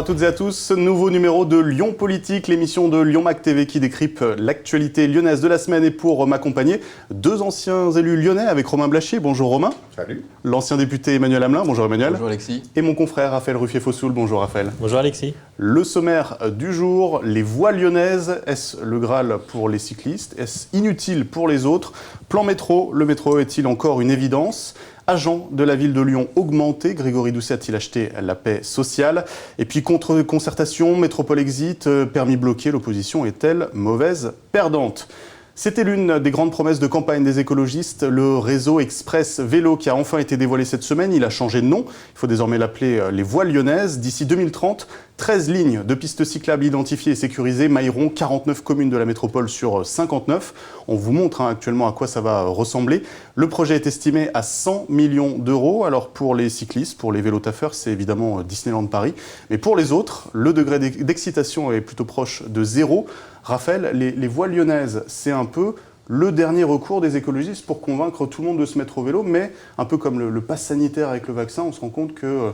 toutes et à tous, nouveau numéro de Lyon Politique, l'émission de Lyon Mac TV qui décrypte l'actualité lyonnaise de la semaine. Et pour m'accompagner, deux anciens élus lyonnais avec Romain Blachier. Bonjour Romain. Salut. L'ancien député Emmanuel Hamelin. Bonjour Emmanuel. Bonjour Alexis. Et mon confrère Raphaël Ruffier-Fossoul. Bonjour Raphaël. Bonjour Alexis. Le sommaire du jour, les voies lyonnaises. Est-ce le Graal pour les cyclistes? Est-ce inutile pour les autres? Plan métro, le métro est-il encore une évidence? Agent de la ville de Lyon augmenté, Grégory Doucet a-t-il acheté la paix sociale? Et puis contre-concertation, métropole exit, permis bloqué, l'opposition est-elle mauvaise perdante? C'était l'une des grandes promesses de campagne des écologistes, le réseau Express Vélo qui a enfin été dévoilé cette semaine. Il a changé de nom, il faut désormais l'appeler les voies lyonnaises. D'ici 2030, 13 lignes de pistes cyclables identifiées et sécurisées mailleront 49 communes de la métropole sur 59. On vous montre actuellement à quoi ça va ressembler. Le projet est estimé à 100 millions d'euros. Alors pour les cyclistes, pour les vélo-taffeurs, c'est évidemment Disneyland Paris. Mais pour les autres, le degré d'excitation est plutôt proche de zéro. Raphaël, les voies lyonnaises, c'est un peu le dernier recours des écologistes pour convaincre tout le monde de se mettre au vélo, mais un peu comme le pass sanitaire avec le vaccin, on se rend compte que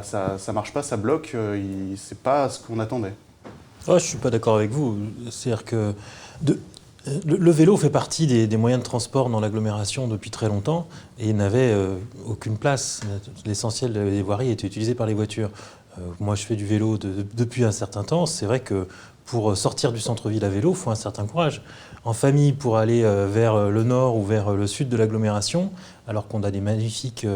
ça ne marche pas, ça bloque, c'est pas ce qu'on attendait. Oh, je ne suis pas d'accord avec vous. C'est-à-dire que le vélo fait partie des moyens de transport dans l'agglomération depuis très longtemps et il n'avait aucune place. L'essentiel des voiries était utilisé par les voitures. Moi, je fais du vélo depuis un certain temps. C'est vrai que pour sortir du centre-ville à vélo, il faut un certain courage. En famille, pour aller vers le nord ou vers le sud de l'agglomération, alors qu'on a des magnifiques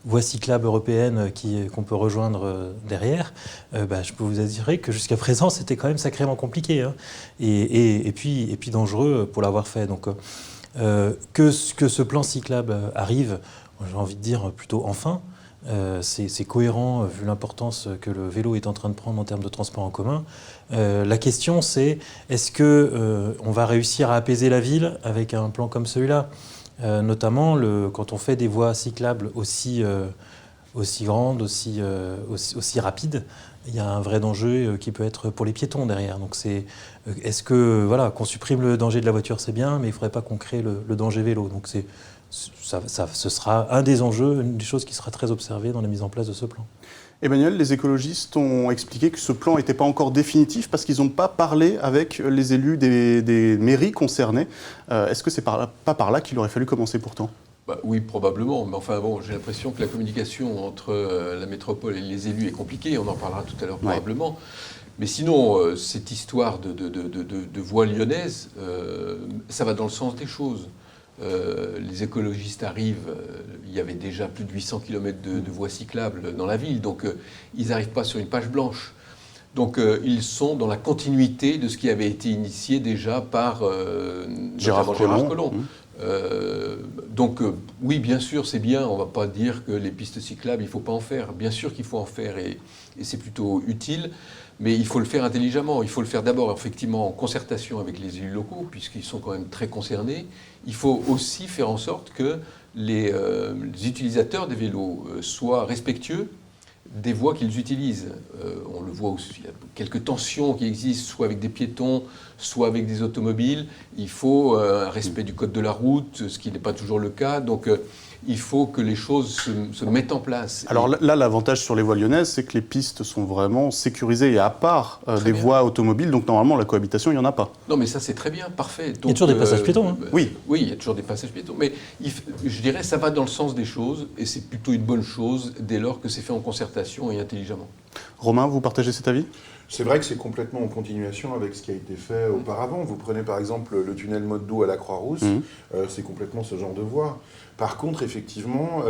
voies cyclables européennes qu'on peut rejoindre derrière, je peux vous assurer que jusqu'à présent, c'était quand même sacrément compliqué. Hein. Et puis dangereux pour l'avoir fait. Donc, que ce plan cyclable arrive, j'ai envie de dire plutôt enfin. C'est cohérent vu l'importance que le vélo est en train de prendre en termes de transport en commun. La question c'est, est-ce qu'on va réussir à apaiser la ville avec un plan comme celui-là, notamment quand on fait des voies cyclables aussi grandes, aussi rapides, il y a un vrai danger qui peut être pour les piétons derrière. Donc est-ce que qu'on supprime le danger de la voiture, c'est bien, mais il ne faudrait pas qu'on crée le danger vélo. Donc ce sera un des enjeux, une des choses qui sera très observée dans la mise en place de ce plan. Emmanuel, les écologistes ont expliqué que ce plan n'était pas encore définitif parce qu'ils n'ont pas parlé avec les élus des mairies concernées. Est-ce que c'est pas par là qu'il aurait fallu commencer pourtant ? Oui, probablement. Mais enfin, j'ai l'impression que la communication entre la métropole et les élus est compliquée. On en parlera tout à l'heure probablement. Ouais. Mais sinon, cette histoire de voie lyonnaise, ça va dans le sens des choses. Les écologistes arrivent, il y avait déjà plus de 800 km de voies cyclables dans la ville, donc ils n'arrivent pas sur une page blanche. Donc ils sont dans la continuité de ce qui avait été initié déjà par Gérard Collomb. Donc oui, bien sûr, c'est bien, on ne va pas dire que les pistes cyclables, il ne faut pas en faire. Bien sûr qu'il faut en faire et c'est plutôt utile. Mais il faut le faire intelligemment. Il faut le faire d'abord, effectivement, en concertation avec les élus locaux, puisqu'ils sont quand même très concernés. Il faut aussi faire en sorte que les utilisateurs des vélos soient respectueux des voies qu'ils utilisent. On le voit aussi, il y a quelques tensions qui existent, soit avec des piétons, soit avec des automobiles. Il faut un respect du code de la route, ce qui n'est pas toujours le cas. Donc, il faut que les choses se mettent en place. Alors là, l'avantage sur les voies lyonnaises, c'est que les pistes sont vraiment sécurisées et à part des voies automobiles, donc normalement la cohabitation, il n'y en a pas. Non mais ça c'est très bien, parfait. Donc, il y a toujours des passages piétons. Hein. Oui, il y a toujours des passages piétons, mais je dirais ça va dans le sens des choses et c'est plutôt une bonne chose dès lors que c'est fait en concertation et intelligemment. Romain, vous partagez cet avis ? C'est vrai que c'est complètement en continuation avec ce qui a été fait auparavant. Vous prenez par exemple le tunnel Motte-Doux à la Croix-Rousse, c'est complètement ce genre de voie. Par contre, effectivement,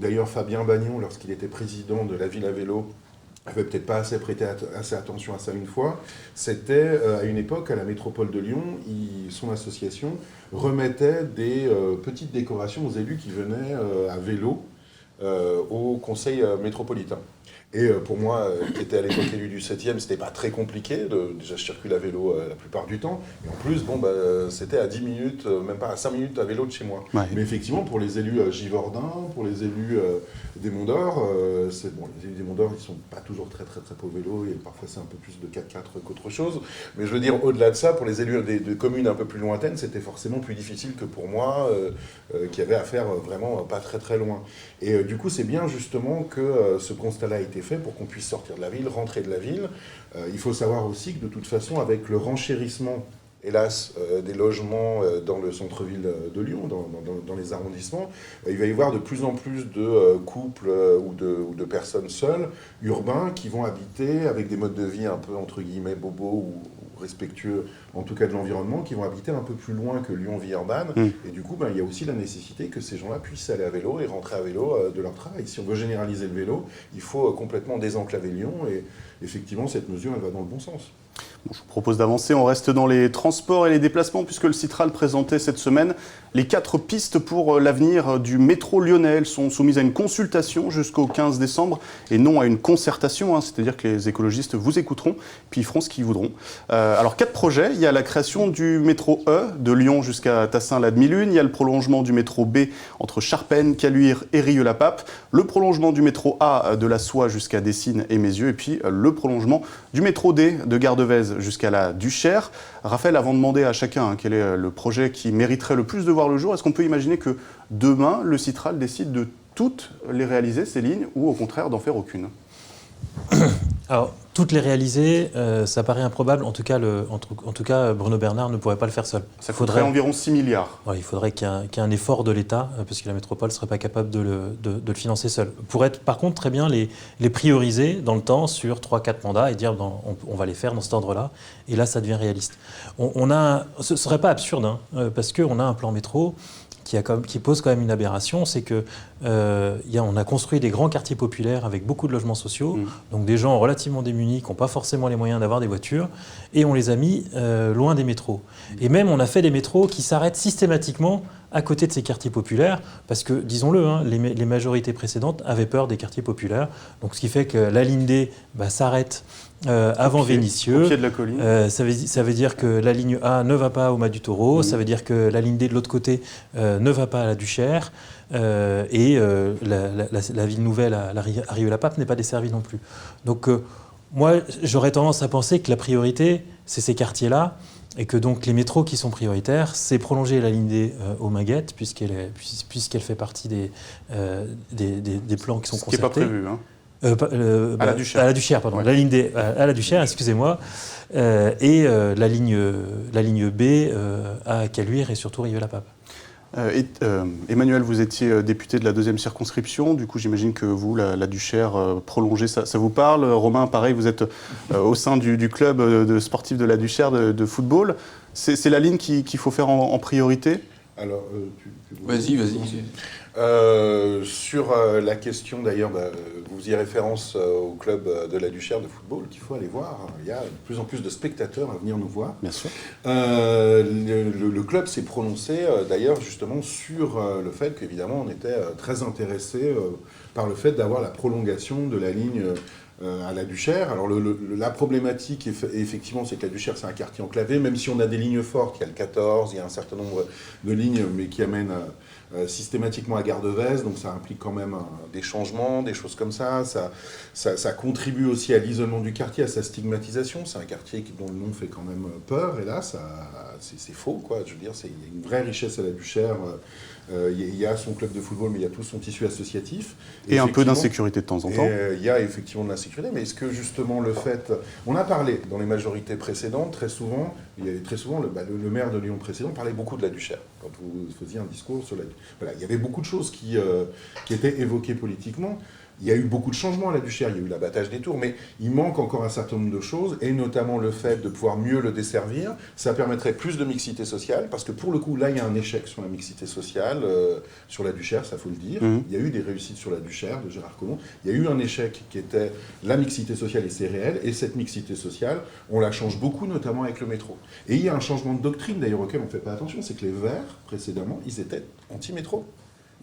d'ailleurs Fabien Bagnon, lorsqu'il était président de la ville à vélo, avait peut-être pas assez prêté assez attention à ça une fois. C'était à une époque, à la métropole de Lyon, son association remettait des petites décorations aux élus qui venaient à vélo au conseil métropolitain. Et pour moi, qui était à l'époque élu du 7e, c'était pas très compliqué. Déjà, je circule à vélo la plupart du temps. Et en plus, c'était à 10 minutes, même pas à 5 minutes à vélo de chez moi. Ouais. Mais effectivement, pour les élus givordins, pour les élus des Monts d'Or, les élus des Monts d'Or, ils sont pas toujours très pour le vélo. Et parfois, c'est un peu plus de 4x4 qu'autre chose. Mais je veux dire, au-delà de ça, pour les élus de communes un peu plus lointaines, c'était forcément plus difficile que pour moi, qui avait à faire vraiment pas très loin. Et du coup, c'est bien justement que ce constat-là a été fait pour qu'on puisse sortir de la ville, rentrer de la ville. Il faut savoir aussi que de toute façon, avec le renchérissement, hélas, des logements dans le centre-ville de Lyon, dans les arrondissements, il va y avoir de plus en plus de couples ou de personnes seules, urbains, qui vont habiter avec des modes de vie un peu, entre guillemets, bobos ou respectueux, en tout cas de l'environnement, qui vont habiter un peu plus loin que Lyon-Villeurbanne. Et du coup, il y a aussi la nécessité que ces gens-là puissent aller à vélo et rentrer à vélo de leur travail. Si on veut généraliser le vélo, il faut complètement désenclaver Lyon, et effectivement, cette mesure, elle va dans le bon sens. Bon, je vous propose d'avancer, on reste dans les transports et les déplacements puisque le Citral présentait cette semaine les 4 pistes pour l'avenir du métro lyonnais. Elles sont soumises à une consultation jusqu'au 15 décembre et non à une concertation, c'est-à-dire que les écologistes vous écouteront puis ils feront ce qu'ils voudront. Alors 4 projets, il y a la création du métro E de Lyon jusqu'à Tassin-la-Demi-Lune, il y a le prolongement du métro B entre Charpennes, Caluire et Rieux-la-Pape, le prolongement du métro A de la Soie jusqu'à Dessines et Mézieux et puis le prolongement du métro D de Gare-de-Vèze jusqu'à la Duchère. Raphaël, avant de demander à chacun quel est le projet qui mériterait le plus de voir le jour, est-ce qu'on peut imaginer que demain, le Citral décide de toutes les réaliser, ces lignes, ou au contraire d'en faire aucune ? Alors, toutes les réaliser, ça paraît improbable. En tout cas, Bruno Bernard ne pourrait pas le faire seul. Ça coûterait environ 6 milliards. Ouais, il faudrait qu'il y ait un effort de l'État, parce que la métropole ne serait pas capable de le financer seule. Pour être, par contre, très bien les prioriser dans le temps sur 3-4 mandats et dire on va les faire dans cet ordre-là. Et là, ça devient réaliste. Ce ne serait pas absurde, parce qu'on a un plan métro qui pose quand même une aberration, c'est que on a construit des grands quartiers populaires avec beaucoup de logements sociaux, donc des gens relativement démunis qui n'ont pas forcément les moyens d'avoir des voitures, et on les a mis loin des métros. Et même on a fait des métros qui s'arrêtent systématiquement à côté de ces quartiers populaires, parce que, disons-le, les majorités précédentes avaient peur des quartiers populaires, donc ce qui fait que la ligne D s'arrête avant Vénissieux. Au pied de la colline. Ça veut dire que la ligne A ne va pas au Mas du Taureau, ça veut dire que la ligne D de l'autre côté ne va pas à la Duchère, et la ville nouvelle à Rieux-la-Pape n'est pas desservie non plus. Donc moi, j'aurais tendance à penser que la priorité, c'est ces quartiers-là, et que donc les métros qui sont prioritaires, c'est prolonger la ligne D aux Maguettes, puisqu'elle fait partie des plans qui sont concertés. Ce qui n'est pas prévu, à la Duchère. À la Duchère, pardon. Ouais. La ligne D à la Duchère, excusez-moi. Et la ligne B à Caluire et surtout Rieux-la-Pape. Emmanuel, vous étiez député de la 2e circonscription. Du coup, j'imagine que vous, la Duchère prolongée, ça vous parle. Romain, pareil, vous êtes au sein du club de sportif de la Duchère de football. C'est la ligne qu'il faut faire en priorité ? Alors, vas-y. Sur la question, d'ailleurs, vous faisiez référence au club de la Duchère de football qu'il faut aller voir. Il y a de plus en plus de spectateurs à venir nous voir. Bien sûr. Le club s'est prononcé, d'ailleurs, justement, sur le fait qu'évidemment, on était très intéressé par le fait d'avoir la prolongation de la ligne à la Duchère. Alors la problématique, effectivement, c'est que la Duchère, c'est un quartier enclavé, même si on a des lignes fortes, il y a le 14, il y a un certain nombre de lignes, mais qui amènent systématiquement à Gare-de-Vèze, donc ça implique quand même des changements, des choses comme ça. Ça contribue aussi à l'isolement du quartier, à sa stigmatisation. C'est un quartier dont le nom fait quand même peur, et là, c'est faux, quoi. Je veux dire, il y a une vraie richesse à la Duchère. Il y a son club de football, mais il y a tout son tissu associatif. Et un peu d'insécurité de temps en temps. Il y a effectivement de l'insécurité, mais est-ce que justement le fait... On a parlé dans les majorités précédentes, très souvent, le maire de Lyon précédent parlait beaucoup de la Duchère. Quand vous faisiez un discours sur la... Voilà, il y avait beaucoup de choses qui étaient évoquées politiquement. Il y a eu beaucoup de changements à la Duchère, il y a eu l'abattage des tours, mais il manque encore un certain nombre de choses, et notamment le fait de pouvoir mieux le desservir. Ça permettrait plus de mixité sociale, parce que pour le coup, là, il y a un échec sur la mixité sociale, sur la Duchère, ça faut le dire. Il y a eu des réussites sur la Duchère, de Gérard Collomb. Il y a eu un échec qui était la mixité sociale, et c'est réel, et cette mixité sociale, on la change beaucoup, notamment avec le métro. Et il y a un changement de doctrine, d'ailleurs, auquel on ne fait pas attention, c'est que les Verts, précédemment, ils étaient anti-métro.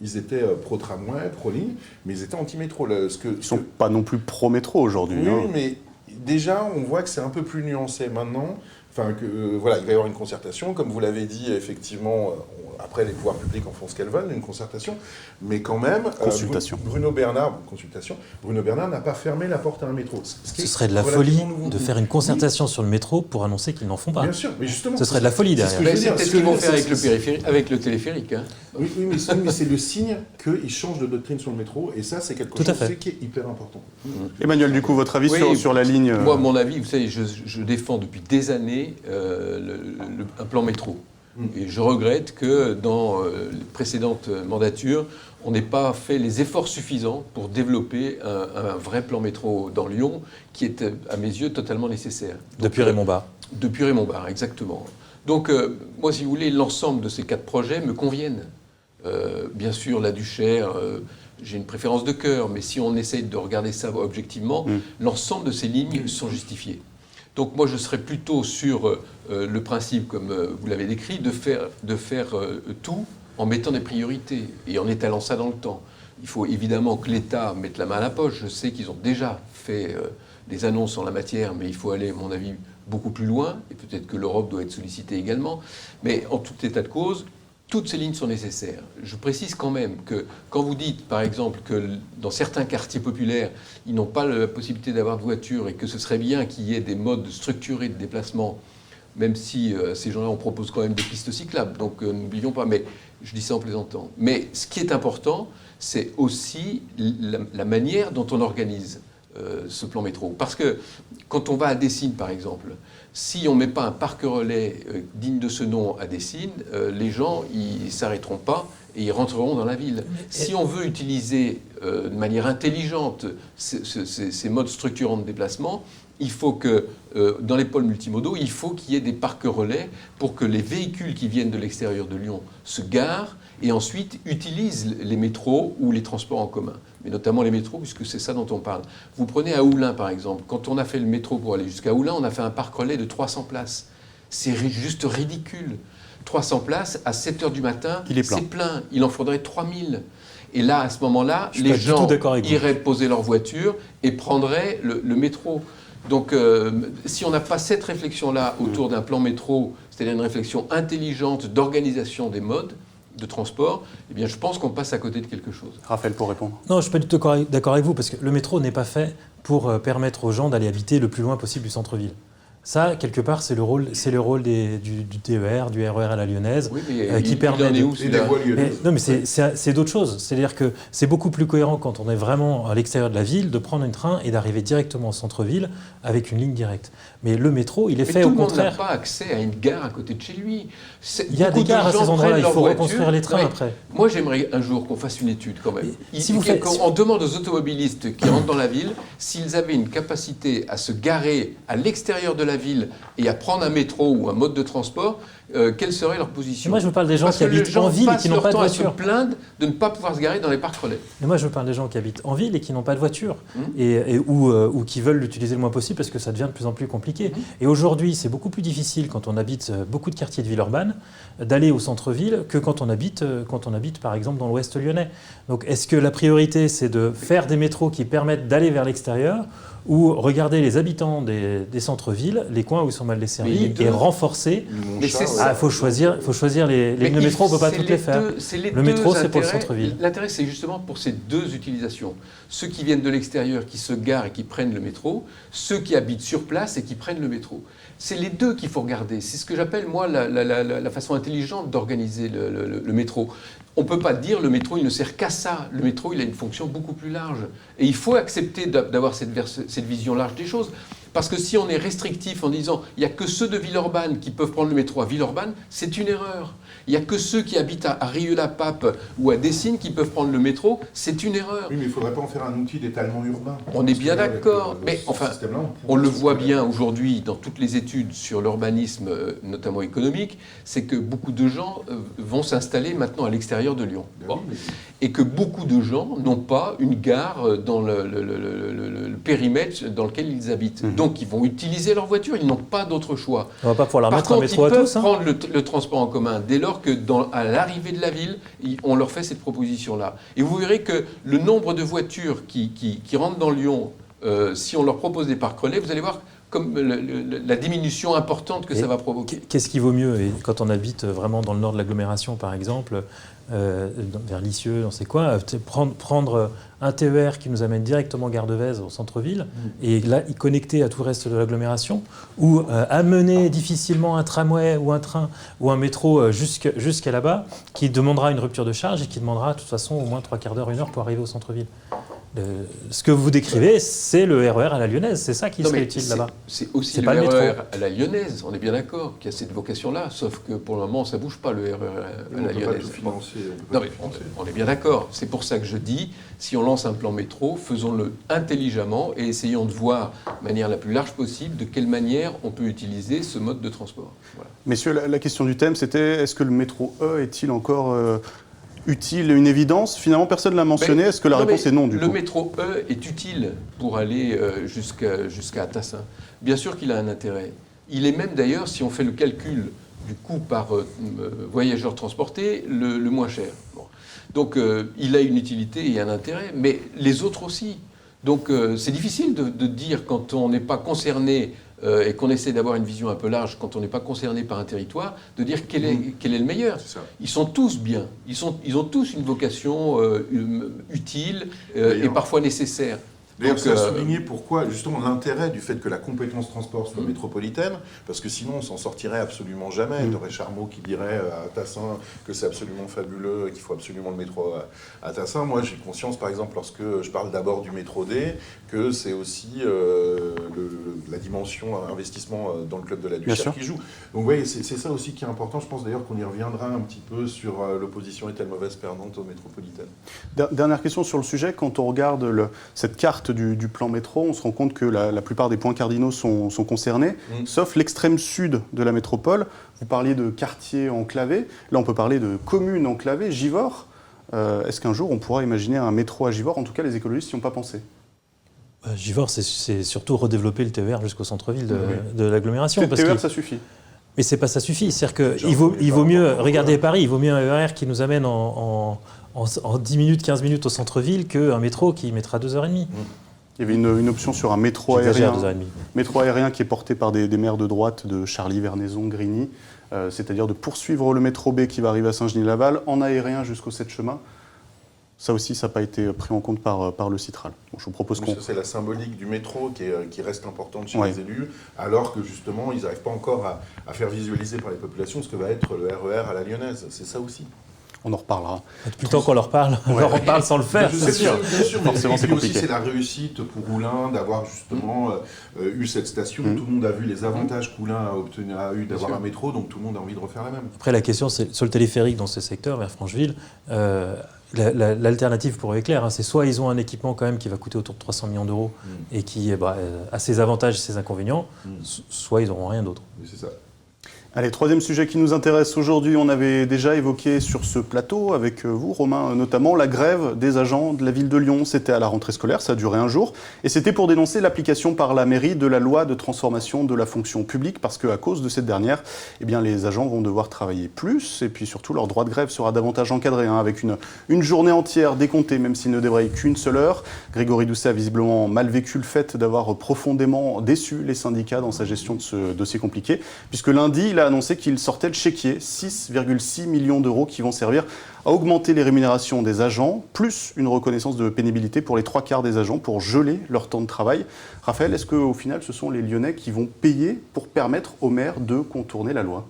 Ils étaient pro-tramway, pro-ligne, mais ils étaient anti-métro. Ils ne sont pas non plus pro-métro aujourd'hui. Oui, mais déjà, on voit que c'est un peu plus nuancé maintenant. Enfin, voilà, il va y avoir une concertation, comme vous l'avez dit, effectivement, après les pouvoirs publics en font ce qu'elles veulent, une concertation, mais quand même... Consultation. Bruno Bernard n'a pas fermé la porte à un métro. Ce serait de la folie de faire une concertation sur le métro pour annoncer qu'ils n'en font pas. Bien sûr, mais justement... Ce serait de la folie derrière. C'est peut-être ce qu'ils vont faire avec le téléphérique. Hein. Oui, mais c'est le signe qu'ils changent de doctrine sur le métro, et ça, c'est quelque chose qui est hyper important. Emmanuel, du coup, votre avis sur la ligne... Moi, mon avis, vous savez, je défends depuis des années un plan métro. Et je regrette que dans les précédentes mandatures, on n'ait pas fait les efforts suffisants pour développer un vrai plan métro dans Lyon, qui est, à mes yeux, totalement nécessaire. Depuis Raymond Barre. Depuis Raymond Barre, exactement. Donc, moi, si vous voulez, l'ensemble de ces 4 projets me conviennent. Bien sûr, la Duchère, j'ai une préférence de cœur, mais si on essaye de regarder ça objectivement, l'ensemble de ces lignes sont justifiées. Donc moi, je serais plutôt sur le principe, comme vous l'avez décrit, de faire tout en mettant des priorités et en étalant ça dans le temps. Il faut évidemment que l'État mette la main à la poche. Je sais qu'ils ont déjà fait des annonces en la matière, mais il faut aller, à mon avis, beaucoup plus loin, et peut-être que l'Europe doit être sollicitée également. Mais en tout état de cause, toutes ces lignes sont nécessaires. Je précise quand même que quand vous dites, par exemple, que dans certains quartiers populaires, ils n'ont pas la possibilité d'avoir de voiture et que ce serait bien qu'il y ait des modes structurés de déplacement, même si ces gens-là, on propose quand même des pistes cyclables, donc n'oublions pas, mais je dis ça en plaisantant. Mais ce qui est important, c'est aussi la manière dont on organise ce plan métro. Parce que quand on va à Dessines, par exemple, si on ne met pas un parc relais digne de ce nom à Dessines, les gens ils ne s'arrêteront pas et ils rentreront dans la ville. Si on veut utiliser de manière intelligente ces modes structurants de déplacement, il faut que, dans les pôles multimodaux, il faut qu'il y ait des parcs relais pour que les véhicules qui viennent de l'extérieur de Lyon se garent et ensuite utilisent les métros ou les transports en commun. Mais notamment les métros, puisque c'est ça dont on parle. Vous prenez à Oulin, par exemple. Quand on a fait le métro pour aller jusqu'à Oulin, on a fait un parc relais de 300 places. C'est juste ridicule. 300 places, à 7 h du matin, c'est plein. Il en faudrait 3000. Et là, à ce moment-là, les gens iraient poser leur voiture et prendraient le métro. Donc, si on n'a pas cette réflexion-là autour d'un plan métro, c'est-à-dire une réflexion intelligente d'organisation des modes de transport, eh bien, je pense qu'on passe à côté de quelque chose. Raphaël, pour répondre. Non, je ne suis pas du tout d'accord avec vous, parce que le métro n'est pas fait pour permettre aux gens d'aller habiter le plus loin possible du centre-ville. Ça, quelque part, c'est le rôle du TER, du RER à la lyonnaise, qui permet non, mais c'est d'autres choses. C'est-à-dire que c'est beaucoup plus cohérent quand on est vraiment à l'extérieur de la ville de prendre un train et d'arriver directement au centre-ville avec une ligne directe. Mais le métro, il est fait au contraire. Tout le monde n'a pas accès à une gare à côté de chez lui. Il y a des gares à ces endroits-là, il faut reconstruire les trains après. Moi, j'aimerais un jour qu'on fasse une étude quand même. On demande aux automobilistes qui rentrent dans la ville s'ils avaient une capacité à se garer à l'extérieur de la ville et à prendre un métro ou un mode de transport, quelle serait leur position? Moi, je vous parle des gens qui habitent en ville et qui n'ont pas de voiture. À se plaindre de ne pas pouvoir se garer dans les parcs relais. Mais moi, je vous parle des gens qui habitent en ville et qui n'ont pas de voiture ou qui veulent l'utiliser le moins possible parce que ça devient de plus en plus compliqué. Et aujourd'hui, c'est beaucoup plus difficile quand on habite beaucoup de quartiers de Villeurbanne d'aller au centre-ville que quand on habite par exemple dans l'ouest lyonnais. Donc, est-ce que la priorité, c'est de faire des métros qui permettent d'aller vers l'extérieur ou regarder les habitants des centres-villes, les coins où ils sont mal desservis, et renforcer. Mais c'est ça. Il faut choisir les lignes de métro, on ne peut pas toutes les faire. Le métro, c'est pour le centre-ville. L'intérêt, c'est justement pour ces deux utilisations. Ceux qui viennent de l'extérieur, qui se garent et qui prennent le métro, ceux qui habitent sur place et qui prennent le métro. C'est les deux qu'il faut regarder. C'est ce que j'appelle, moi, la façon intelligente d'organiser le métro. On ne peut pas dire le métro, il ne sert qu'à ça. Le métro, il a une fonction beaucoup plus large. Et il faut accepter d'avoir cette vision large des choses. Parce que si on est restrictif en disant il n'y a que ceux de Villeurbanne qui peuvent prendre le métro à Villeurbanne, c'est une erreur. Il n'y a que ceux qui habitent à Rieux-la-Pape ou à Dessines qui peuvent prendre le métro, c'est une erreur. Oui, mais il ne faudrait pas en faire un outil d'étalement urbain. On est bien d'accord. Mais enfin, on le voit bien aujourd'hui dans toutes les études sur l'urbanisme, notamment économique, c'est que beaucoup de gens vont s'installer maintenant à l'extérieur de Lyon. Bon. Et que beaucoup de gens n'ont pas une gare dans le périmètre dans lequel ils habitent. Donc ils vont utiliser leur voiture, ils n'ont pas d'autre choix. On ne va pas pouvoir leur mettre un métro à tous. Par contre, ils peuvent prendre le transport en commun dès lors que à l'arrivée de la ville, on leur fait cette proposition-là. Et vous verrez que le nombre de voitures qui rentrent dans Lyon, si on leur propose des parcs relais, vous allez voir comme la diminution importante que ça va provoquer. Qu'est-ce qui vaut mieux? Et quand on habite vraiment dans le nord de l'agglomération, par exemple, vers Lisieux, on sait quoi, prendre un TER qui nous amène directement Gare de Vèze au centre-ville et là y connecter à tout le reste de l'agglomération, ou amener difficilement un tramway ou un train ou un métro jusqu'à là-bas, qui demandera une rupture de charge et qui demandera de toute façon au moins 3/4 d'heure, 1 heure pour arriver au centre-ville. Ce que vous décrivez, c'est le RER à la lyonnaise, c'est ça qui serait utile là-bas. C'est aussi C'est le pas le métro. RER à la lyonnaise, on est bien d'accord qu'il y a cette vocation-là, sauf que pour le moment, ça ne bouge pas le RER à la lyonnaise. On est bien d'accord, c'est pour ça que je dis, si on lance un plan métro, faisons-le intelligemment et essayons de voir de manière la plus large possible de quelle manière on peut utiliser ce mode de transport. Voilà. Messieurs, la question du thème, c'était est-ce que le métro E est-il encore utile, une évidence? Finalement, personne ne l'a mentionné. Est-ce que la réponse est non, du coup? Le métro E est utile pour aller jusqu'à Tassin. Bien sûr qu'il a un intérêt. Il est même d'ailleurs, si on fait le calcul du coût par voyageur transporté, le moins cher. Bon. Donc il a une utilité et un intérêt, mais les autres aussi. Donc c'est difficile de dire quand on n'est pas concerné et qu'on essaie d'avoir une vision un peu large, quand on n'est pas concerné par un territoire, de dire quel est le meilleur. Ils sont tous bien. Ils ont tous une vocation utile et parfois nécessaire. D'ailleurs, ça a souligné pourquoi, justement, l'intérêt du fait que la compétence transport soit métropolitaine, parce que sinon, on s'en sortirait absolument jamais. Il y aurait Charmeau qui dirait à Tassin que c'est absolument fabuleux, qu'il faut absolument le métro à Tassin. Moi, j'ai conscience, par exemple, lorsque je parle d'abord du métro D, que c'est aussi la dimension investissement dans le club de la Duchère qui joue. Donc, vous voyez, c'est ça aussi qui est important. Je pense d'ailleurs qu'on y reviendra un petit peu sur l'opposition est-elle mauvaise perdante aux métropolitaines. Dernière question sur le sujet. Quand on regarde cette carte du plan métro, on se rend compte que la plupart des points cardinaux sont concernés, sauf l'extrême sud de la métropole. Vous parliez de quartiers enclavés. Là, on peut parler de communes enclavées. Givors, est-ce qu'un jour, on pourra imaginer un métro à Givors? En tout cas, les écologistes n'y ont pas pensé. Givors, c'est surtout redévelopper le TER jusqu'au centre-ville de l'agglomération. Le TER, ça suffit. Mais ça suffit. C'est-à-dire qu'il vaut mieux, regardez Paris, il vaut mieux un RER qui nous amène en 10 minutes, 15 minutes au centre-ville qu'un métro qui mettra 2h30. Il y avait une option sur un métro aérien. 2h30. Métro aérien qui est porté par des maires de droite de Charlie, Vernaison, Grigny, c'est-à-dire de poursuivre le métro B qui va arriver à Saint-Genis-Laval en aérien jusqu'au 7 chemins. Ça aussi, ça n'a pas été pris en compte par le Citral. Bon, je vous propose qu'on... C'est la symbolique du métro qui reste importante chez les élus, alors que justement, ils n'arrivent pas encore à faire visualiser par les populations ce que va être le RER à la lyonnaise. C'est ça aussi. On en reparlera. Depuis le temps qu'on leur parle, on leur en parle sans le faire. C'est sûr. Forcément, c'est compliqué. C'est la réussite pour Roulin d'avoir justement eu cette station. Tout le monde a vu les avantages qu'Oulin a eu d'avoir un métro, donc tout le monde a envie de refaire la même. Après, la question, c'est sur le téléphérique dans ce secteur, vers Francheville, l'alternative pour eux est claire. C'est soit ils ont un équipement quand même qui va coûter autour de 300 millions d'euros et qui a ses avantages et ses inconvénients, soit ils n'auront rien d'autre. Oui, c'est ça. Allez, troisième sujet qui nous intéresse aujourd'hui, on avait déjà évoqué sur ce plateau avec vous, Romain, notamment la grève des agents de la ville de Lyon. C'était à la rentrée scolaire, ça a duré un jour, et c'était pour dénoncer l'application par la mairie de la loi de transformation de la fonction publique, parce qu'à cause de cette dernière, eh bien, les agents vont devoir travailler plus, et puis surtout leur droit de grève sera davantage encadré, avec une journée entière décomptée, même s'il ne débraye qu'une seule heure. Grégory Doucet a visiblement mal vécu le fait d'avoir profondément déçu les syndicats dans sa gestion de ce dossier compliqué, puisque lundi, il a annoncé qu'il sortait le chéquier, 6,6 millions d'euros qui vont servir à augmenter les rémunérations des agents, plus une reconnaissance de pénibilité pour les 3/4 des agents pour geler leur temps de travail. Raphaël, est-ce qu'au final, ce sont les Lyonnais qui vont payer pour permettre aux maires de contourner la loi?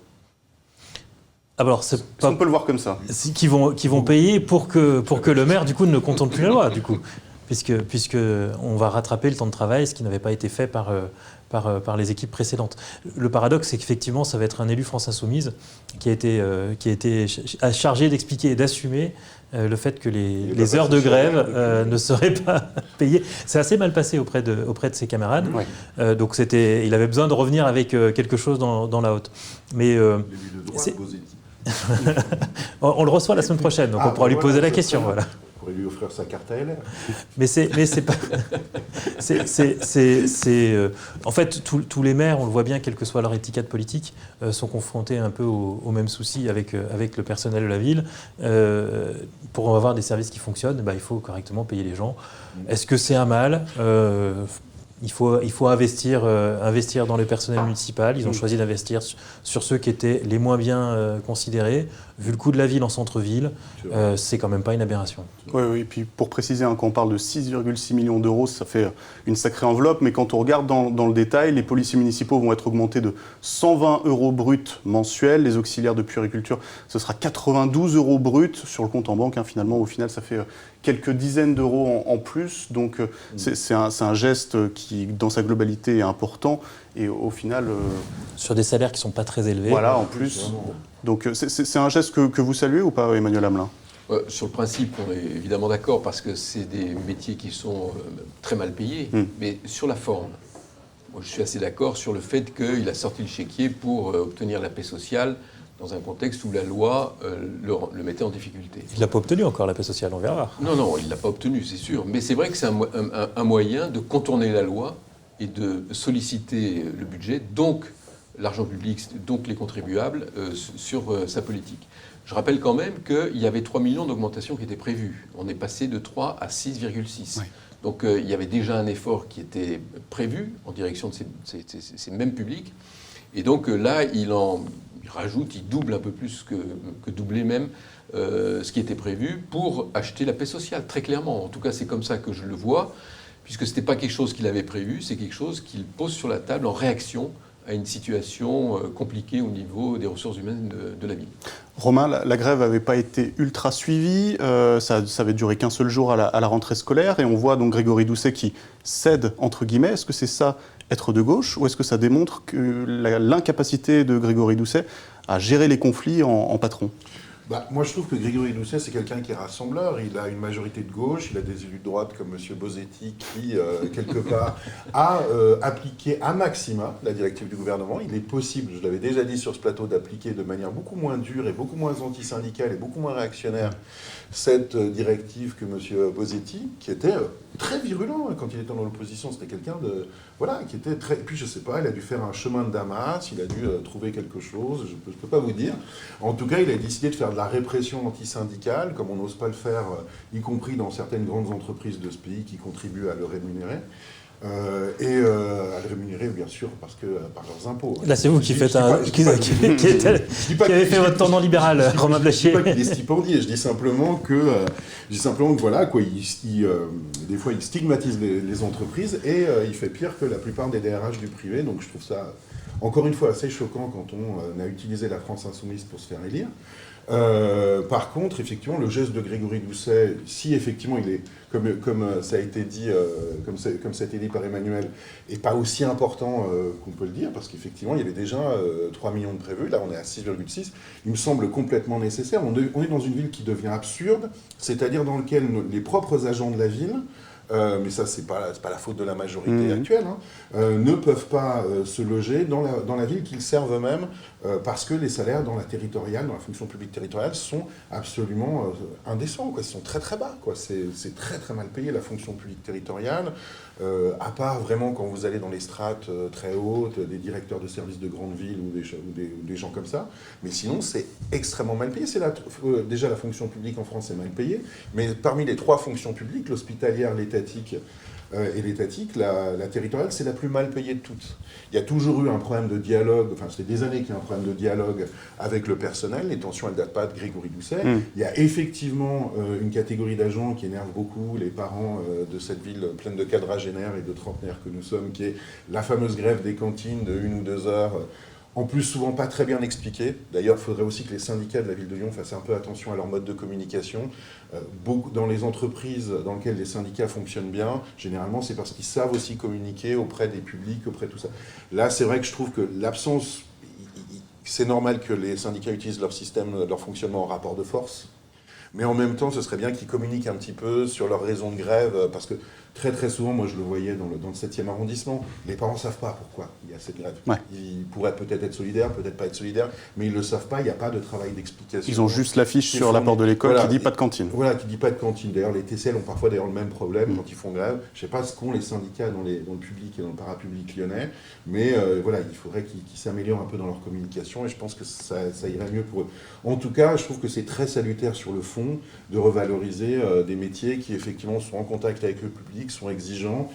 Alors, on peut le voir comme ça. Qui vont payer pour que le maire, du coup, ne contourne plus la loi, du coup. Puisque on va rattraper le temps de travail, ce qui n'avait pas été fait par les équipes précédentes. Le paradoxe, c'est qu'effectivement, ça va être un élu France Insoumise qui a été chargé d'expliquer et d'assumer le fait que les heures de grève ne seraient pas payées. C'est assez mal passé auprès de ses camarades. Ouais. Donc il avait besoin de revenir avec quelque chose dans la haute. Mais on le reçoit la semaine prochaine, donc on pourra lui poser la question. Voilà. On pourrait lui offrir sa carte à LR. Mais c'est pas. En fait, tous les maires, on le voit bien, quelle que soit leur étiquette politique, sont confrontés un peu au même souci avec le personnel de la ville. Pour avoir des services qui fonctionnent, il faut correctement payer les gens. Est-ce que c'est un mal ? Il faut investir dans le personnel municipal. Ils ont choisi d'investir sur ceux qui étaient les moins bien considérés. Vu le coût de la ville en centre-ville, c'est quand même pas une aberration. Oui, et puis pour préciser, quand on parle de 6,6 millions d'euros, ça fait une sacrée enveloppe, mais quand on regarde dans le détail, les policiers municipaux vont être augmentés de 120 € bruts mensuels, les auxiliaires de puériculture, ce sera 92 € bruts sur le compte en banque, finalement, au final, ça fait quelques dizaines d'euros en plus, donc c'est un geste qui, dans sa globalité, est important, et au final... Sur des salaires qui ne sont pas très élevés. Voilà, en plus. Donc c'est un geste que vous saluez ou pas, Emmanuel Hamelin ? Sur le principe, on est évidemment d'accord parce que c'est des métiers qui sont très mal payés, mais sur la forme, moi, je suis assez d'accord sur le fait qu'il a sorti le chéquier pour obtenir la paix sociale dans un contexte où la loi le mettait en difficulté. Il ne l'a pas obtenu encore, la paix sociale, on verra. Non, il ne l'a pas obtenu, c'est sûr. Mais c'est vrai que c'est un moyen de contourner la loi et de solliciter le budget, donc l'argent public, donc les contribuables, sur sa politique. Je rappelle quand même qu'il y avait 3 millions d'augmentations qui étaient prévues. On est passé de 3 à 6,6. Oui. Donc il y avait déjà un effort qui était prévu en direction de ces mêmes publics. Et donc là, il rajoute, il double un peu plus que doubler même ce qui était prévu pour acheter la paix sociale, très clairement. En tout cas, c'est comme ça que je le vois, puisque ce n'était pas quelque chose qu'il avait prévu, c'est quelque chose qu'il pose sur la table en réaction à une situation compliquée au niveau des ressources humaines de la ville. Romain, la grève n'avait pas été ultra suivie, ça avait duré qu'un seul jour à la rentrée scolaire, et on voit donc Grégory Doucet qui cède, entre guillemets. Est-ce que c'est ça, être de gauche, ou est-ce que ça démontre que l'incapacité de Grégory Doucet à gérer les conflits en patron ? Moi, je trouve que Grégory Doucet, c'est quelqu'un qui est rassembleur. Il a une majorité de gauche, il a des élus de droite comme M. Bosetti qui, quelque part, a appliqué à maxima la directive du gouvernement. Il est possible, je l'avais déjà dit sur ce plateau, d'appliquer de manière beaucoup moins dure et beaucoup moins antisyndicale et beaucoup moins réactionnaire cette directive que M. Bosetti, qui était très virulent quand il était dans l'opposition. C'était quelqu'un de... Voilà, qui était très... Et puis, je ne sais pas, il a dû faire un chemin de Damas, il a dû trouver quelque chose, je ne peux pas vous dire. En tout cas, il a décidé de faire de la répression antisyndicale, comme on n'ose pas le faire, y compris dans certaines grandes entreprises de ce pays qui contribuent à le rémunérer. À le rémunérer, bien sûr, parce que par leurs impôts. Là, c'est vous qui avez fait votre tournant libéral, Romain Blachier. Je ne dis pas qu'il est stipendié, je dis simplement que, voilà, quoi, des fois, il stigmatise les entreprises et il fait pire que la plupart des DRH du privé. Donc, je trouve ça, encore une fois, assez choquant quand on a utilisé la France insoumise pour se faire élire. Par contre, effectivement, le geste de Grégory Doucet, si effectivement il est, comme ça a été dit, comme ça a été dit par Emmanuel, est pas aussi important qu'on peut le dire, parce qu'effectivement, il y avait déjà 3 millions de prévus, là on est à 6,6, il me semble complètement nécessaire. On est dans une ville qui devient absurde, c'est-à-dire dans laquelle les propres agents de la ville, mais ça, c'est pas la faute de la majorité actuelle, ne peuvent pas se loger dans la ville qu'ils servent eux-mêmes, parce que les salaires dans la territoriale, dans la fonction publique territoriale, sont absolument indécents, quoi. Ils sont très très bas, quoi. C'est très très mal payé, la fonction publique territoriale, à part vraiment quand vous allez dans les strates très hautes, des directeurs de services de grandes villes ou des gens comme ça, mais sinon c'est extrêmement mal payé. Déjà la fonction publique en France est mal payée, mais parmi les 3 fonctions publiques, l'hospitalière, l'étatique et l'étatique, la territoriale, c'est la plus mal payée de toutes. Il y a toujours eu un problème de dialogue, enfin, c'est des années qu'il y a un problème de dialogue avec le personnel. Les tensions, elles ne datent pas de Grégory Doucet. Il y a effectivement une catégorie d'agents qui énerve beaucoup les parents de cette ville pleine de quadragénaires et de trentenaires que nous sommes, qui est la fameuse grève des cantines de 1 ou 2 heures, en plus souvent pas très bien expliqué. D'ailleurs, il faudrait aussi que les syndicats de la ville de Lyon fassent un peu attention à leur mode de communication. Dans les entreprises dans lesquelles les syndicats fonctionnent bien, généralement, c'est parce qu'ils savent aussi communiquer auprès des publics, auprès de tout ça. Là, c'est vrai que je trouve que l'absence... C'est normal que les syndicats utilisent leur système, leur fonctionnement en rapport de force, mais en même temps, ce serait bien qu'ils communiquent un petit peu sur leurs raisons de grève, parce que très très souvent, moi je le voyais dans le 7e arrondissement, les parents ne savent pas pourquoi il y a cette grève. Ouais. Ils pourraient peut-être être solidaires, peut-être pas être solidaires, mais ils ne le savent pas, il n'y a pas de travail d'explication. Ils ont juste l'affiche sur la porte de l'école qui dit pas de cantine. Voilà, qui dit pas de cantine. D'ailleurs, les TCL ont parfois le même problème quand ils font grève. Je ne sais pas ce qu'ont les syndicats dans le public et dans le parapublic lyonnais, mais voilà, il faudrait qu'ils s'améliorent un peu dans leur communication et je pense que ça irait mieux pour eux. En tout cas, je trouve que c'est très salutaire sur le fond de revaloriser des métiers qui effectivement sont en contact avec le public, publics sont exigeants,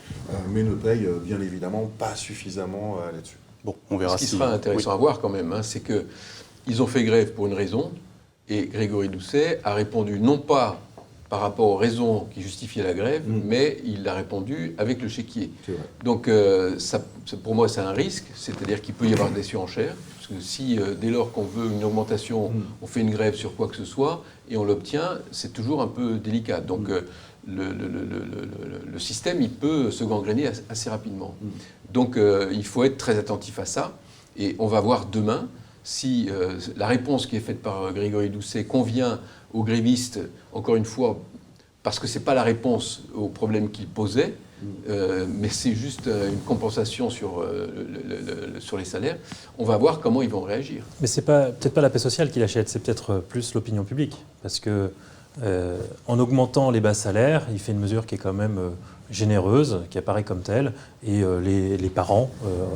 mais ne payent bien évidemment pas suffisamment là-dessus. Bon, on verra Ce qui sera intéressant à voir quand même, c'est qu'ils ont fait grève pour une raison, et Grégory Doucet a répondu non pas par rapport aux raisons qui justifiaient la grève, mais il a répondu avec le chéquier. Donc pour moi c'est un risque, c'est-à-dire qu'il peut y avoir des surenchères, parce que si dès lors qu'on veut une augmentation, on fait une grève sur quoi que ce soit, et on l'obtient, c'est toujours un peu délicat. Donc le système, il peut se gangréner assez rapidement. Donc il faut être très attentif à ça, et on va voir demain si la réponse qui est faite par Grégory Doucet convient aux grévistes, encore une fois, parce que ce n'est pas la réponse au problème qu'il posait, mais c'est juste une compensation sur les salaires. On va voir comment ils vont réagir. Mais ce n'est peut-être pas la paix sociale qui l'achète, c'est peut-être plus l'opinion publique. Parce que en augmentant les bas salaires, il fait une mesure qui est quand même généreuse, qui apparaît comme telle, et les parents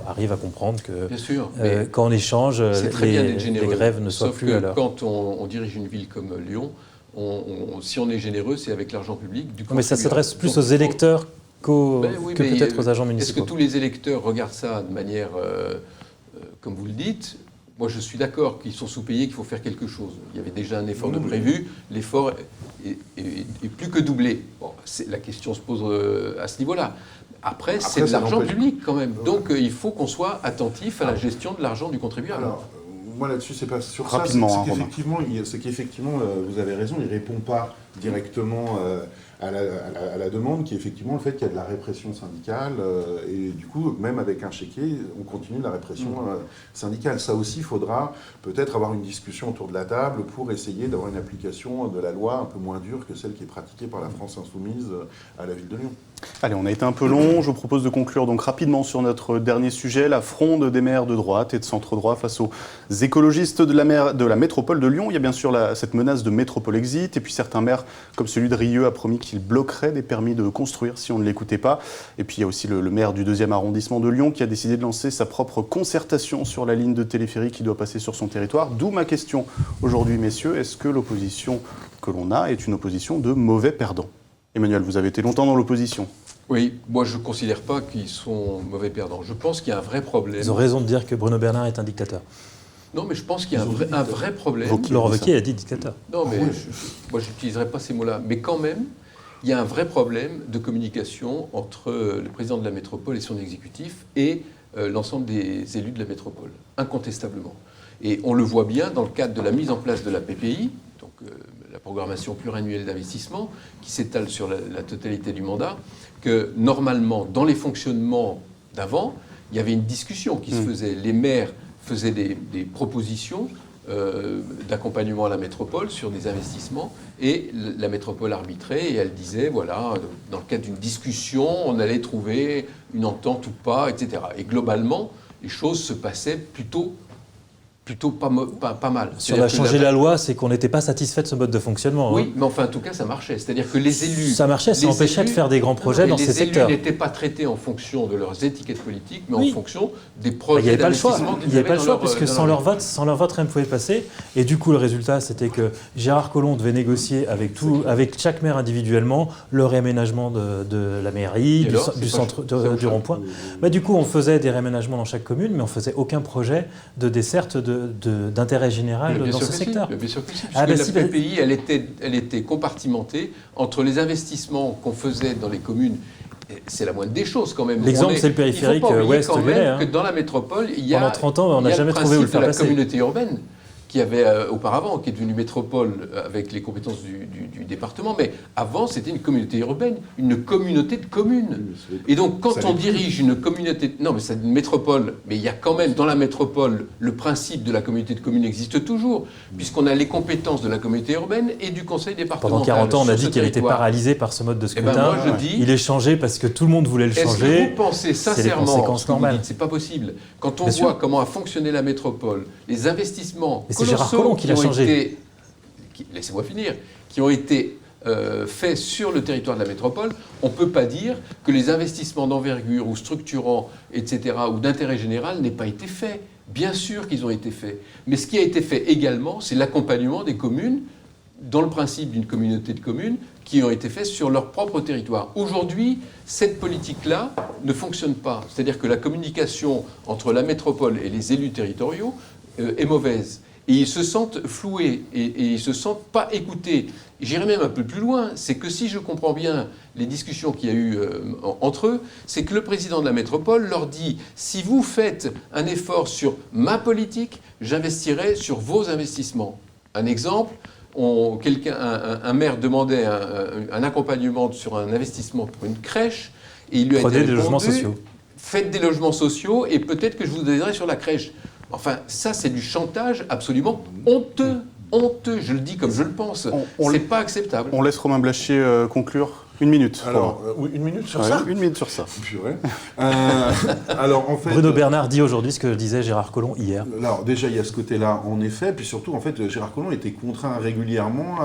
arrivent à comprendre que bien sûr, qu'en échange, les grèves ne soient plus à l'heure. Quand on dirige une ville comme Lyon, si on est généreux, c'est avec l'argent public. Mais ça s'adresse plus aux électeurs que peut-être aux agents municipaux. Est-ce que tous les électeurs regardent ça de manière, comme vous le dites ? Moi, je suis d'accord qu'ils sont sous-payés, qu'il faut faire quelque chose. Il y avait déjà un effort de prévu. L'effort est plus que doublé. Bon, la question se pose à ce niveau-là. Après c'est de l'argent public quand même. Donc, il faut qu'on soit attentif à la gestion de l'argent du contribuable. Alors, moi, là-dessus, c'est pas sur rapidement, ça. C'est qu'effectivement, vous avez raison, il ne répond pas directement à la demande, qui est effectivement le fait qu'il y a de la répression syndicale, et du coup, même avec un chéquier, on continue la répression syndicale. Ça aussi, il faudra peut-être avoir une discussion autour de la table pour essayer d'avoir une application de la loi un peu moins dure que celle qui est pratiquée par la France Insoumise à la ville de Lyon. Allez, on a été un peu long. Je vous propose de conclure donc rapidement sur notre dernier sujet, la fronde des maires de droite et de centre-droit face aux écologistes de la métropole de Lyon. Il y a bien sûr cette menace de métropole exit, et puis certains maires, comme celui de Rieux, a promis qu'il bloquerait des permis de construire si on ne l'écoutait pas. Et puis il y a aussi le maire du 2e arrondissement de Lyon qui a décidé de lancer sa propre concertation sur la ligne de téléphérique qui doit passer sur son territoire. D'où ma question aujourd'hui, messieurs, est-ce que l'opposition que l'on a est une opposition de mauvais perdants ? Emmanuel, vous avez été longtemps dans l'opposition. Oui, moi je ne considère pas qu'ils sont mauvais perdants. Je pense qu'il y a un vrai problème. Ils ont raison de dire que Bruno Bernard est un dictateur. Non, mais je pense qu'il y a un vrai problème. Laurent Wauquiez a dit dictateur. Non, mais moi je n'utiliserai pas ces mots-là. Mais quand même, il y a un vrai problème de communication entre le président de la métropole et son exécutif et l'ensemble des élus de la métropole, incontestablement. Et on le voit bien dans le cadre de la mise en place de la PPI, donc la programmation pluriannuelle d'investissement, qui s'étale sur la totalité du mandat, que normalement, dans les fonctionnements d'avant, il y avait une discussion qui se faisait. Les maires faisaient des propositions d'accompagnement à la métropole sur des investissements, et la métropole arbitrait, et elle disait, voilà, dans le cadre d'une discussion, on allait trouver une entente ou pas, etc. Et globalement, les choses se passaient plutôt pas mal. Si on a changé la loi, c'est qu'on n'était pas satisfait de ce mode de fonctionnement. Oui, mais enfin, en tout cas, ça marchait. C'est-à-dire que les élus... Ça marchait, ça empêchait de faire des grands projets dans ces secteurs. Les élus n'étaient pas traités en fonction de leurs étiquettes politiques, mais en fonction des projets Il n'y avait d'investissement pas le choix. Il n'y avait pas le choix, puisque sans leur vote, rien ne pouvait passer. Et du coup, le résultat, c'était que Gérard Collomb devait négocier avec chaque maire individuellement le réaménagement de la mairie, du centre, du rond-point. Du coup, on faisait des réaménagements dans chaque commune, mais on ne faisait aucun projet de desserte d'intérêt général dans ce secteur. Bien sûr que si, puisque la PPI, elle était compartimentée entre les investissements qu'on faisait dans les communes. C'est la moindre des choses quand même. L'exemple, c'est le périphérique ouest lyonnais. Que dans la métropole, il y a, pendant 30 ans, on n'a jamais trouvé où le faire passer. La communauté urbaine qui avait auparavant, qui est devenue métropole avec les compétences du département, mais avant c'était une communauté urbaine, une communauté de communes. Et donc quand on dirige une communauté, non mais c'est une métropole, mais il y a quand même dans la métropole, le principe de la communauté de communes existe toujours, puisqu'on a les compétences de la communauté urbaine et du conseil départemental. Pendant 40 ans, on a dit qu'elle était paralysée par ce mode de scrutin. Il est changé parce que tout le monde voulait le changer. Est-ce que vous pensez sincèrement ce que vous dites, c'est pas possible. Quand on voit comment a fonctionné la métropole, les investissements c'est Gérard Collomb qui l'a changé. Laissez-moi finir. Qui ont été faits sur le territoire de la métropole, on ne peut pas dire que les investissements d'envergure ou structurants, etc., ou d'intérêt général n'aient pas été faits. Bien sûr qu'ils ont été faits. Mais ce qui a été fait également, c'est l'accompagnement des communes dans le principe d'une communauté de communes qui ont été faits sur leur propre territoire. Aujourd'hui, cette politique-là ne fonctionne pas. C'est-à-dire que la communication entre la métropole et les élus territoriaux est mauvaise. Et ils se sentent floués et ils ne se sentent pas écoutés. J'irai même un peu plus loin, c'est que si je comprends bien les discussions qu'il y a eu entre eux, c'est que le président de la métropole leur dit « Si vous faites un effort sur ma politique, j'investirai sur vos investissements. » Un exemple, un maire demandait un accompagnement sur un investissement pour une crèche et il lui a été répondu, des logements sociaux. Faites des logements sociaux et peut-être que je vous aiderai sur la crèche. Enfin, ça, c'est du chantage absolument honteux. Honteux, je le dis comme je le pense. C'est pas acceptable. On laisse Romain Blachier conclure. 1 minute. Alors, oui, 1 minute sur ça. 1 minute sur ça. Purée. Alors, en fait, Bruno Bernard dit aujourd'hui ce que disait Gérard Collomb hier. Alors déjà, il y a ce côté-là, en effet, puis surtout, en fait, Gérard Collomb était contraint régulièrement,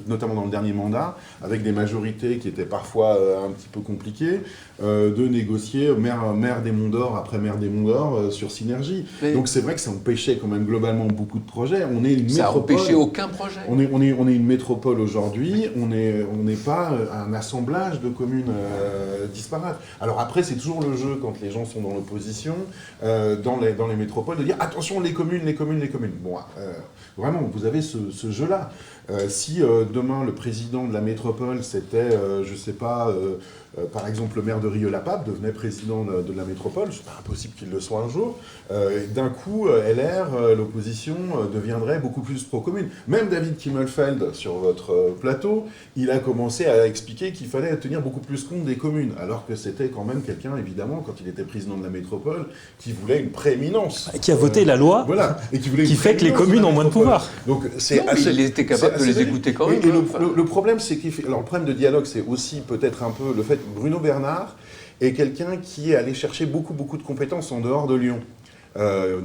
notamment dans le dernier mandat, avec des majorités qui étaient parfois un petit peu compliquées, de négocier maire des Monts d'Or après maire des Monts d'Or sur Synergie. Mais donc c'est vrai que ça empêchait quand même globalement beaucoup de projets. On est une métropole. Ça a empêché aucun projet. On est une métropole aujourd'hui, on n'est pas un assemblage de communes disparates. Alors après, c'est toujours le jeu quand les gens sont dans l'opposition, dans les métropoles, de dire attention les communes. Bon, vraiment, vous avez ce jeu-là. Si demain le président de la métropole c'était, je sais pas, par exemple le maire de Rieux-la-Pape devenait président de la métropole, c'est pas impossible qu'il le soit un jour, d'un coup LR, l'opposition, deviendrait beaucoup plus pro-commune. Même David Kimmelfeld, sur votre plateau, il a commencé à expliquer qu'il fallait tenir beaucoup plus compte des communes, alors que c'était quand même quelqu'un, évidemment, quand il était président de la métropole, qui voulait une prééminence. Qui a voté la loi voilà, et qui fait que les communes ont moins de pouvoir. Donc c'est assez... Il était capable de les écouter quand même. Et le problème, c'est alors le problème de dialogue, c'est aussi peut-être un peu le fait que Bruno Bernard est quelqu'un qui est allé chercher beaucoup de compétences en dehors de Lyon.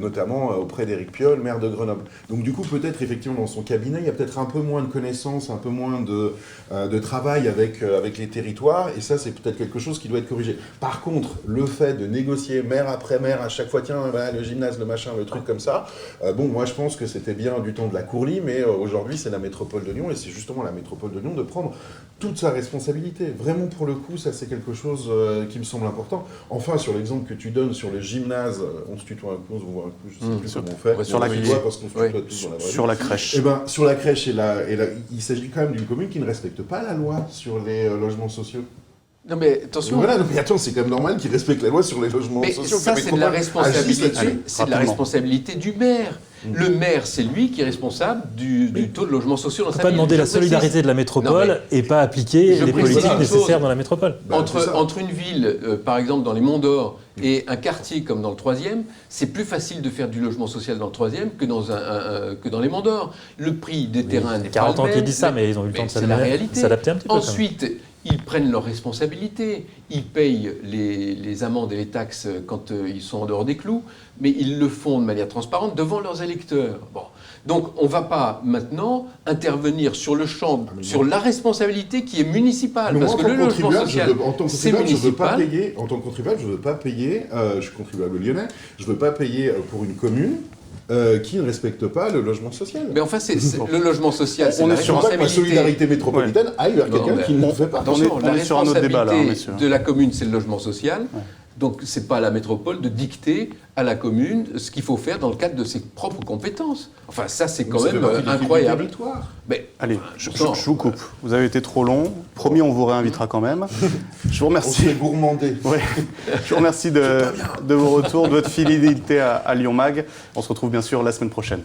Notamment auprès d'Éric Piolle, maire de Grenoble. Donc du coup, peut-être effectivement dans son cabinet, il y a peut-être un peu moins de connaissances, un peu moins de travail avec les territoires, et ça c'est peut-être quelque chose qui doit être corrigé. Par contre, le fait de négocier maire après maire, à chaque fois, tiens, voilà, le gymnase, le machin, le truc comme ça, bon, moi je pense que c'était bien du temps de la Courlie, mais aujourd'hui c'est la métropole de Lyon, et c'est justement la métropole de Lyon de prendre toute sa responsabilité. Vraiment, pour le coup, ça c'est quelque chose qui me semble important. Enfin, sur l'exemple que tu donnes sur le gymnase, on se tutoie un coup, on se voit un coup, je sais plus comment on fait. Ouais, sur la crèche. Parce qu'on se tutoie tous dans la vraie vie. Sur la crèche. Eh ben, sur la crèche, il s'agit quand même d'une commune qui ne respecte pas la loi sur les logements sociaux. Non mais attention. Voilà, mais attends, c'est quand même normal qu'ils respectent la loi sur les logements sociaux. Ça, c'est de la responsabilité. C'est de la responsabilité du maire. Le maire, c'est lui qui est responsable du taux de logements sociaux dans sa ville. On ne peut pas demander la solidarité de la métropole et pas appliquer les politiques nécessaires dans la métropole. Entre une ville, par exemple dans les Monts d'Or, et un quartier comme dans le 3e, c'est plus facile de faire du logement social dans le 3e que dans les Monts d'Or. Le prix des terrains n'est pas le même. 40 ans qu'ils disent ça, mais ils ont eu le temps de s'adapter un petit peu. Ensuite, ils prennent leurs responsabilités, ils payent les amendes et les taxes quand ils sont en dehors des clous, mais ils le font de manière transparente devant leurs électeurs. Bon. Donc on ne va pas maintenant intervenir sur le champ, sur la responsabilité qui est municipale, mais parce moi, que le logement social, c'est municipal. En tant que contribuable, je ne veux pas payer, je suis contribuable lyonnais, je ne veux pas payer pour une commune qui ne respecte pas le logement social. Mais enfin, le logement social, c'est on la est sûr pas que la solidarité métropolitaine aille vers quelqu'un qui ne fait pas. Attention, la sur un autre débat là, responsabilité de la commune, c'est le logement social. Ouais. Donc, ce n'est pas à la métropole de dicter à la commune ce qu'il faut faire dans le cadre de ses propres compétences. Enfin, ça, c'est quand même incroyable. Mais, allez, je vous coupe. Vous avez été trop long. Promis, on vous réinvitera quand même. Je vous remercie. On s'est gourmandé. Ouais. Je vous remercie de vos retours, de votre fidélité à Lyon Mag. On se retrouve bien sûr la semaine prochaine.